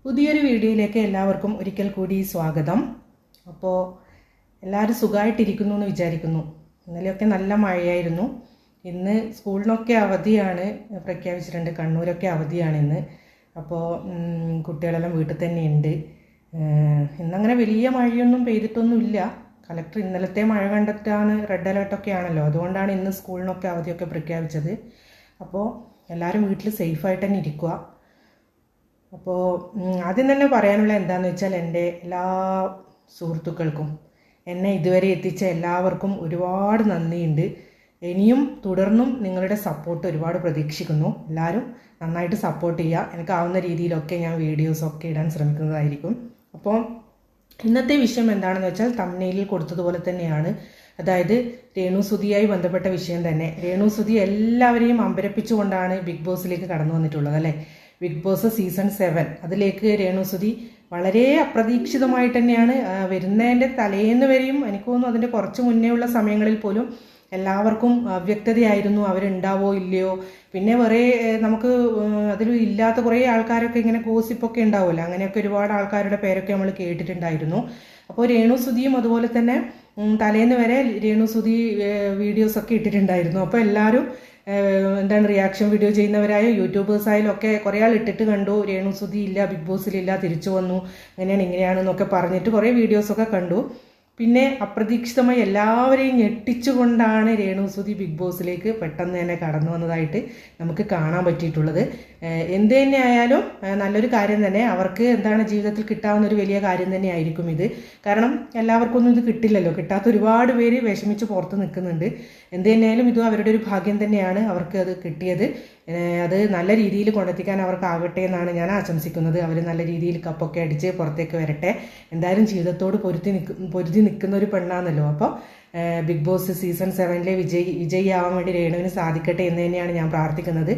പുതിയൊരു വീഡിയോയിലേക്ക് എല്ലാവർക്കും ഒരിക്കൽ കൂടി സ്വാഗതം. അപ്പോൾ എല്ലാവരും സുഖമായിട്ടിരിക്കുന്നു എന്ന് വിചാരിക്കുന്നു. ഇന്നലെയൊക്കെ നല്ല മഴയായിരുന്നു. ഇന്ന് സ്കൂളിനൊക്കെ അവധിയാണ് പ്രഖ്യാപിച്ചിട്ടുണ്ട്. കണ്ണൂരൊക്കെ അവധിയാണ് ഇന്ന്. അപ്പോൾ കുട്ടികളെല്ലാം വീട്ടിൽ തന്നെയുണ്ട്. ഇന്നങ്ങനെ വലിയ മഴയൊന്നും പെയ്തിട്ടൊന്നുമില്ല. കളക്ടർ ഇന്നലത്തെ മഴ കണ്ടിട്ടാണ് റെഡ് അലേർട്ടൊക്കെ ആണല്ലോ, അതുകൊണ്ടാണ് ഇന്ന് സ്കൂളിനൊക്കെ അവധിയൊക്കെ പ്രഖ്യാപിച്ചത്. അപ്പോൾ എല്ലാവരും വീട്ടിൽ സേഫായിട്ട് തന്നെ ഇരിക്കുക. അപ്പോൾ ആദ്യം തന്നെ പറയാനുള്ള എന്താണെന്ന് വെച്ചാൽ, എൻ്റെ എല്ലാ സുഹൃത്തുക്കൾക്കും എന്നെ ഇതുവരെ എത്തിച്ച എല്ലാവർക്കും ഒരുപാട് നന്ദിയുണ്ട്. ഇനിയും തുടർന്നും നിങ്ങളുടെ സപ്പോർട്ട് ഒരുപാട് പ്രതീക്ഷിക്കുന്നു. എല്ലാവരും നന്നായിട്ട് സപ്പോർട്ട് ചെയ്യുക. എനിക്കാവുന്ന രീതിയിലൊക്കെ ഞാൻ വീഡിയോസൊക്കെ ഇടാൻ ശ്രമിക്കുന്നതായിരിക്കും. അപ്പോൾ ഇന്നത്തെ വിഷയം എന്താണെന്ന് വെച്ചാൽ തംബ്നെയിലിൽ കൊടുത്തതുപോലെ തന്നെയാണ്. അതായത് രേണുസുതിയായി ബന്ധപ്പെട്ട വിഷയം തന്നെ. രേണുസുതി എല്ലാവരെയും അമ്പരപ്പിച്ചുകൊണ്ടാണ് ബിഗ് ബോസിലേക്ക് കടന്നു വന്നിട്ടുള്ളത് അല്ലേ. ബിഗ് ബോസ് സീസൺ 7 അതിലേക്ക് രേണുസുതി വളരെ അപ്രതീക്ഷിതമായിട്ട് തന്നെയാണ് വരുന്നതിൻ്റെ തലേന്ന് വരെയും, എനിക്ക് തോന്നുന്നു അതിൻ്റെ കുറച്ച് മുന്നേ ഉള്ള സമയങ്ങളിൽ പോലും എല്ലാവർക്കും അവ്യക്തതയായിരുന്നു, അവരുണ്ടാവോ ഇല്ലയോ. പിന്നെ വേറെ നമുക്ക് അതിൽ ഇല്ലാത്ത കുറേ ആൾക്കാരൊക്കെ ഇങ്ങനെ ഗോസിപ്പൊക്കെ ഉണ്ടാവുമല്ലോ, അങ്ങനെയൊക്കെ ഒരുപാട് ആൾക്കാരുടെ പേരൊക്കെ നമ്മൾ കേട്ടിട്ടുണ്ടായിരുന്നു. അപ്പോൾ രേണുസുതിയും അതുപോലെ തന്നെ തലേന്ന് വരെ രേണുസുതി വീഡിയോസൊക്കെ ഇട്ടിട്ടുണ്ടായിരുന്നു. അപ്പോൾ എല്ലാവരും എന്താണ് റിയാക്ഷൻ വീഡിയോ ചെയ്യുന്നവരായ യൂട്യൂബേഴ്സായാലും ഒക്കെ കുറേ ആൾ ഇട്ടിട്ട് കണ്ടു, രേണുസുതി ഇല്ല, ബിഗ് ബോസിലില്ല, തിരിച്ചു വന്നു, അങ്ങനെയാണ് ഇങ്ങനെയാണെന്നൊക്കെ പറഞ്ഞിട്ട് കുറേ വീഡിയോസൊക്കെ കണ്ടു. പിന്നെ അപ്രതീക്ഷിതമായി എല്ലാവരെയും ഞെട്ടിച്ചുകൊണ്ടാണ് രേണുസുതി ബിഗ് ബോസിലേക്ക് പെട്ടെന്ന് തന്നെ കടന്നു വന്നതായിട്ട് നമുക്ക് കാണാൻ പറ്റിയിട്ടുള്ളത്. എന്ത് തന്നെ ആയാലും നല്ലൊരു കാര്യം തന്നെ. അവർക്ക് എന്താണ് ജീവിതത്തിൽ കിട്ടാവുന്ന ഒരു വലിയ കാര്യം തന്നെ ആയിരിക്കും ഇത്. കാരണം എല്ലാവർക്കും ഒന്നും ഇത് കിട്ടില്ലല്ലോ. കിട്ടാത്ത ഒരുപാട് പേര് വിഷമിച്ച് പുറത്ത് നിൽക്കുന്നുണ്ട്. എന്ത് തന്നെയായാലും ഇത് അവരുടെ ഒരു ഭാഗ്യം തന്നെയാണ് അവർക്ക് അത് കിട്ടിയത്. അത് നല്ല രീതിയിൽ കൊണ്ടെത്തിക്കാൻ അവർക്കാവട്ടെ എന്നാണ് ഞാൻ ആശംസിക്കുന്നത്. അവർ നല്ല രീതിയിൽ കപ്പൊക്കെ അടിച്ച് പുറത്തേക്ക് വരട്ടെ. എന്തായാലും ജീവിതത്തോട് പൊരുതി നിൽക്കുന്ന ഒരു പെണ്ണാണല്ലോ. അപ്പോൾ ബിഗ് ബോസ് സീസൺ 7 വിജയിയാവാൻ വേണ്ടി രേണുവിന് സാധിക്കട്ടെ എന്ന് തന്നെയാണ് ഞാൻ പ്രാർത്ഥിക്കുന്നത്.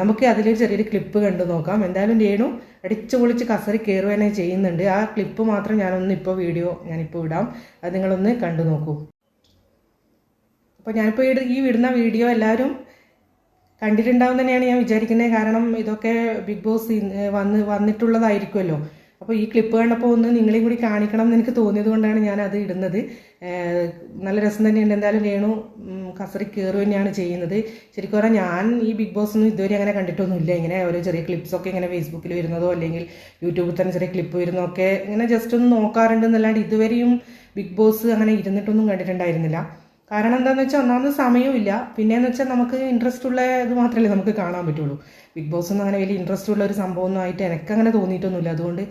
നമുക്ക് അതിലൊരു ചെറിയൊരു ക്ലിപ്പ് കണ്ടു നോക്കാം. എന്തായാലും രേണു അടിച്ചു പൊളിച്ച് കസറി കയറുക തന്നെ ചെയ്യുന്നുണ്ട്. ആ ക്ലിപ്പ് മാത്രം ഞാനിപ്പോൾ ഇടാം. അത് നിങ്ങളൊന്ന് കണ്ടു നോക്കൂ. അപ്പോൾ ഞാനിപ്പോൾ ഈ വിടുന്ന വീഡിയോ എല്ലാവരും കണ്ടിട്ടുണ്ടാവും തന്നെയാണ് ഞാൻ വിചാരിക്കുന്നത്. കാരണം ഇതൊക്കെ ബിഗ് ബോസ് വന്നിട്ടുള്ളതായിരിക്കുമല്ലോ. അപ്പോൾ ഈ ക്ലിപ്പ് കണ്ടപ്പോൾ ഒന്ന് നിങ്ങളെയും കൂടി കാണിക്കണം എന്ന് എനിക്ക് തോന്നിയത് കൊണ്ടാണ് ഞാൻ അത് ഇടുന്നത്. നല്ല രസം തന്നെയുണ്ട്. എന്തായാലും രേണു കസറി കയറുക തന്നെയാണ് ചെയ്യുന്നത്. ശരിക്കും പറഞ്ഞാൽ ഞാൻ ഈ ബിഗ് ബോസ് ഒന്നും ഇതുവരെ അങ്ങനെ കണ്ടിട്ടൊന്നുമില്ല. ഇങ്ങനെ ഓരോ ചെറിയ ക്ലിപ്സൊക്കെ ഇങ്ങനെ ഫേസ്ബുക്കിൽ വരുന്നതോ അല്ലെങ്കിൽ യൂട്യൂബിൽ തന്നെ ചെറിയ ക്ലിപ്പ് വരുന്നതൊക്കെ ഇങ്ങനെ ജസ്റ്റ് ഒന്ന് നോക്കാറുണ്ട് എന്നല്ലാണ്ട് ഇതുവരെയും ബിഗ് ബോസ് അങ്ങനെ ഇരുന്നിട്ടൊന്നും കണ്ടിട്ടുണ്ടായിരുന്നില്ല. കാരണം എന്താണെന്ന് വെച്ചാൽ ഒന്നാമത് സമയമില്ല, പിന്നെയെന്ന് വെച്ചാൽ നമുക്ക് ഇൻട്രസ്റ്റ് ഉള്ള ഇത് മാത്രമല്ലേ നമുക്ക് കാണാൻ പറ്റുള്ളൂ. ബിഗ് ബോസ് ഒന്നും അങ്ങനെ വലിയ ഇൻട്രസ്റ്റ് ഉള്ള ഒരു സംഭവമൊന്നും ആയിട്ട് എനിക്കങ്ങനെ തോന്നിയിട്ടൊന്നുമില്ല. അതുകൊണ്ട്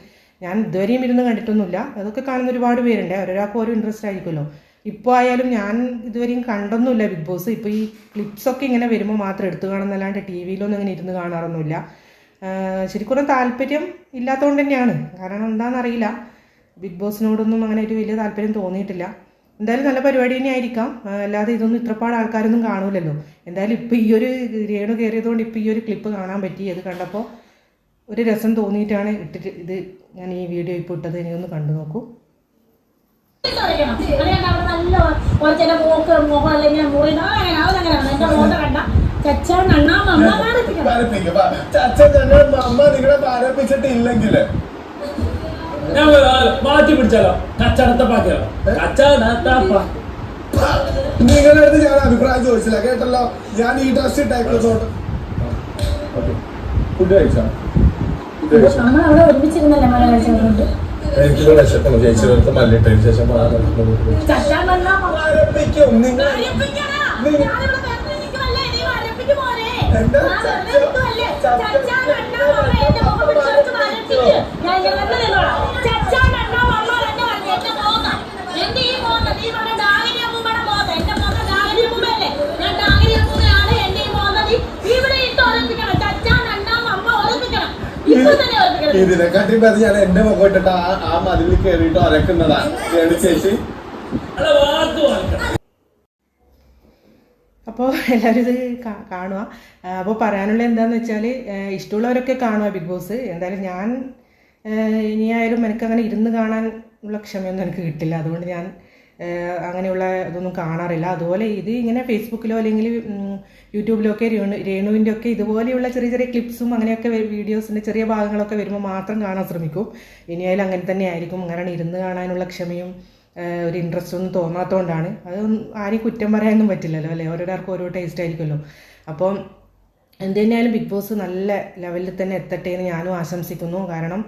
ഞാൻ ഇതുവരെയും ഇരുന്ന് കണ്ടിട്ടൊന്നുമില്ല. അതൊക്കെ കാണുന്ന ഒരുപാട് പേരുണ്ട്, ഒരാൾക്ക് ഓരോ ഇൻട്രസ്റ്റ് ആയിരിക്കുമല്ലോ. ഇപ്പോൾ ആയാലും ഞാൻ ഇതുവരെയും കണ്ടൊന്നുമില്ല ബിഗ് ബോസ്. ഇപ്പോൾ ഈ ക്ലിപ്സൊക്കെ ഇങ്ങനെ വരുമ്പോൾ മാത്രം എടുത്തു കാണുന്നല്ലാണ്ട് ടി വിയിലൊന്നും ഇങ്ങനെ ഇരുന്ന് കാണാറൊന്നുമില്ല. ശരിക്കും താല്പര്യം ഇല്ലാത്തതുകൊണ്ട് തന്നെയാണ്. കാരണം എന്താണെന്നറിയില്ല, ബിഗ് ബോസിനോടൊന്നും അങ്ങനെ ഒരു വലിയ താല്പര്യം തോന്നിയിട്ടില്ല. എന്തായാലും നല്ല പരിപാടി തന്നെ ആയിരിക്കാം. അല്ലാതെ ഇതൊന്നും ഇത്രപ്പാട് ആൾക്കാരൊന്നും കാണൂലല്ലോ. എന്തായാലും ഇപ്പോൾ ഈ ഒരു രേണു കയറിയതുകൊണ്ട് ഇപ്പോൾ ഈ ഒരു ക്ലിപ്പ് കാണാൻ പറ്റി. അത് കണ്ടപ്പോൾ ഒരു രസം തോന്നിയിട്ടാണ് ഇത് ഞാൻ ഈ വീഡിയോ ഇപ്പോൾ ഇട്ടത്. ഇനി ഒന്ന് കണ്ടു നോക്കൂ. മാറ്റി പിടിച്ചാലോ കച്ചടത്തപ്പാക്കിയാലോ നിങ്ങളുടെ അടുത്ത് ഞാൻ അഭിപ്രായം ചോദിച്ചില്ല കേട്ടല്ലോ. ഞാൻ ഈ ഡ്രസ് ഇട്ടേക്കുന്നോണ്ട് ഫുഡ് കഴിച്ചോ? എനിക്ക് വിശക്കണം. ചേച്ചിയുടെ മല്ലിട്ടതിന് ശേഷം ഇതിനെക്കാട്ടി ഞാൻ എന്റെ മുഖം ഇട്ടിട്ട് ആ മതിലിൽ കയറിയിട്ട് അരക്കുന്നതാണ് ചേച്ചി. അപ്പോൾ എല്ലാവരും ഇത് കാണുക. അപ്പോൾ പറയാനുള്ള എന്താണെന്ന് വെച്ചാൽ, ഇഷ്ടമുള്ളവരൊക്കെ കാണുക ബിഗ് ബോസ്. എന്തായാലും ഞാൻ ഇനിയായാലും എനിക്കങ്ങനെ ഇരുന്ന് കാണാൻ ഉള്ള ക്ഷമയൊന്നും എനിക്ക് കിട്ടില്ല. അതുകൊണ്ട് ഞാൻ അങ്ങനെയുള്ള ഇതൊന്നും കാണാറില്ല. അതുപോലെ ഇത് ഇങ്ങനെ ഫേസ്ബുക്കിലോ അല്ലെങ്കിൽ യൂട്യൂബിലോ ഒക്കെ രേണുവിൻ്റെ ഒക്കെ ഇതുപോലെയുള്ള ചെറിയ ചെറിയ ക്ലിപ്സും അങ്ങനെയൊക്കെ വീഡിയോസിൻ്റെ ചെറിയ ഭാഗങ്ങളൊക്കെ വരുമ്പോൾ മാത്രം കാണാൻ ശ്രമിക്കും. ഇനിയായാലും അങ്ങനെ തന്നെ ആയിരിക്കും. കാരണം ഇരുന്ന് കാണാനുള്ള ക്ഷമയും ഒരു ഇൻട്രസ്റ്റ് ഒന്നും തോന്നാത്തതുകൊണ്ടാണ്. അത് ആരെയും കുറ്റം പറയാനൊന്നും പറ്റില്ലല്ലോ അല്ലേ, ഓരോരുത്തർക്കും ഓരോ ടേസ്റ്റ് ആയിരിക്കുമല്ലോ. അപ്പം എന്ത് തന്നെയായാലും ബിഗ് ബോസ് നല്ല ലെവലിൽ തന്നെ എത്തട്ടെ എന്ന് ഞാനും ആശംസിക്കുന്നു. കാരണം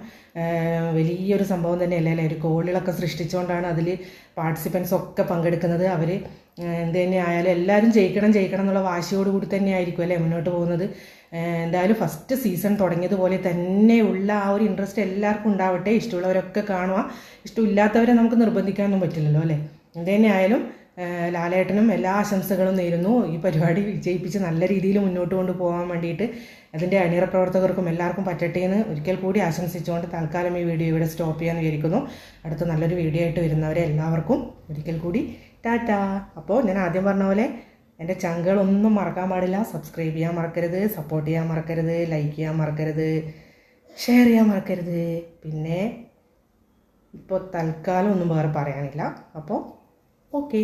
വലിയൊരു സംഭവം തന്നെയല്ലേ അല്ലേ, ഒരു കോളിളൊക്കെ സൃഷ്ടിച്ചുകൊണ്ടാണ് അതിൽ പാർട്ടിസിപ്പൻസ് ഒക്കെ പങ്കെടുക്കുന്നത്. അവർ എന്ത് തന്നെ ആയാലും എല്ലാവരും ജയിക്കണം എന്നുള്ള വാശിയോടുകൂടി തന്നെ ആയിരിക്കും അല്ലേ മുന്നോട്ട് പോകുന്നത്. എന്തായാലും ഫസ്റ്റ് സീസൺ തുടങ്ങിയതുപോലെ തന്നെയുള്ള ആ ഒരു ഇൻട്രസ്റ്റ് എല്ലാവർക്കും ഉണ്ടാവട്ടെ. ഇഷ്ടമുള്ളവരൊക്കെ കാണുക, ഇഷ്ടമില്ലാത്തവരെ നമുക്ക് നിർബന്ധിക്കാനൊന്നും പറ്റില്ലല്ലോ അല്ലേ. എന്ത് തന്നെ ആയാലും ലാലേട്ടനും എല്ലാ ആശംസകളും നേരുന്നു. ഈ പരിപാടി വിജയിപ്പിച്ച് നല്ല രീതിയിൽ മുന്നോട്ട് കൊണ്ടുപോകാൻ വേണ്ടിയിട്ട് അതിൻ്റെ അണിയറ പ്രവർത്തകർക്കും എല്ലാവർക്കും പറ്റട്ടെ എന്ന് ഒരിക്കൽ കൂടി ആശംസിച്ചുകൊണ്ട് തൽക്കാലം ഈ വീഡിയോ ഇവിടെ സ്റ്റോപ്പ് ചെയ്യാമെന്ന് വിചാരിക്കുന്നു. അടുത്ത നല്ലൊരു വീഡിയോ ആയിട്ട് വരുന്നവരെ എല്ലാവർക്കും ഒരിക്കൽ കൂടി ടാറ്റാ. അപ്പോൾ ഞാൻ ആദ്യം പറഞ്ഞ പോലെ എൻ്റെ ചങ്കുകളൊന്നും മറക്കാൻ പാടില്ല. സബ്സ്ക്രൈബ് ചെയ്യാൻ മറക്കരുത്, സപ്പോർട്ട് ചെയ്യാൻ മറക്കരുത്, ലൈക്ക് ചെയ്യാൻ മറക്കരുത്, ഷെയർ ചെയ്യാൻ മറക്കരുത്. പിന്നെ ഇപ്പോൾ തൽക്കാലം ഒന്നും വേറെ പറയാനില്ല. അപ്പോൾ ഓക്കെ.